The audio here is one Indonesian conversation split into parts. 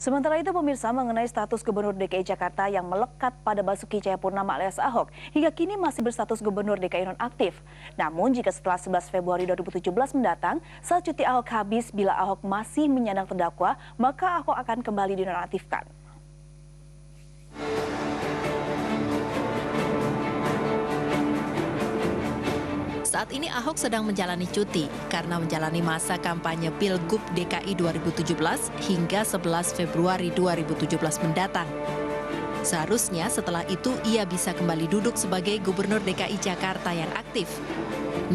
Sementara itu pemirsa, mengenai status Gubernur DKI Jakarta yang melekat pada Basuki Cahayapurnama alias Ahok hingga kini masih berstatus Gubernur DKI nonaktif. Namun jika setelah 11 Februari 2017 mendatang, saat cuti Ahok habis, bila Ahok masih menyandang terdakwa, maka Ahok akan kembali dinonaktifkan. Saat ini Ahok sedang menjalani cuti karena menjalani masa kampanye Pilgub DKI 2017 hingga 11 Februari 2017 mendatang. Seharusnya setelah itu ia bisa kembali duduk sebagai Gubernur DKI Jakarta yang aktif.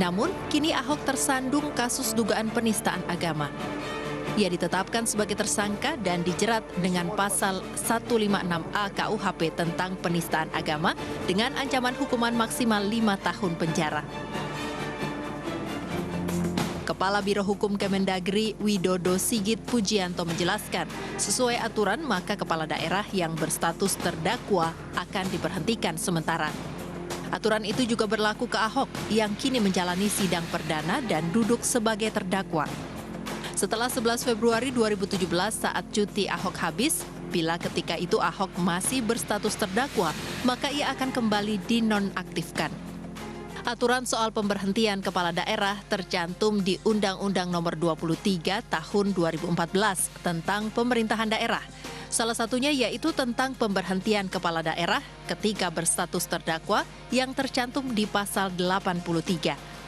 Namun, kini Ahok tersandung kasus dugaan penistaan agama. Ia ditetapkan sebagai tersangka dan dijerat dengan pasal 156A KUHP tentang penistaan agama dengan ancaman hukuman maksimal 5 tahun penjara. Kepala Biro Hukum Kemendagri Widodo Sigit Pujianto menjelaskan, sesuai aturan maka kepala daerah yang berstatus terdakwa akan diberhentikan sementara. Aturan itu juga berlaku ke Ahok yang kini menjalani sidang perdana dan duduk sebagai terdakwa. Setelah 11 Februari 2017 saat cuti Ahok habis, bila ketika itu Ahok masih berstatus terdakwa, maka ia akan kembali dinonaktifkan. Aturan soal pemberhentian kepala daerah tercantum di Undang-Undang Nomor 23 Tahun 2014 tentang pemerintahan daerah. Salah satunya yaitu tentang pemberhentian kepala daerah ketika berstatus terdakwa yang tercantum di pasal 83.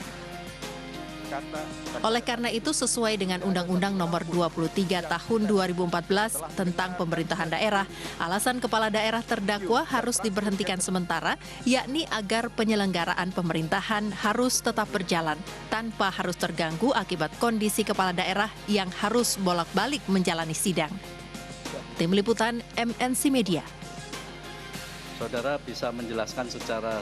Oleh karena itu, sesuai dengan Undang-Undang Nomor 23 Tahun 2014 tentang pemerintahan daerah, alasan kepala daerah terdakwa harus diberhentikan sementara, yakni agar penyelenggaraan pemerintahan harus tetap berjalan tanpa harus terganggu akibat kondisi kepala daerah yang harus bolak-balik menjalani sidang. Tim Liputan MNC Media. Saudara bisa menjelaskan secara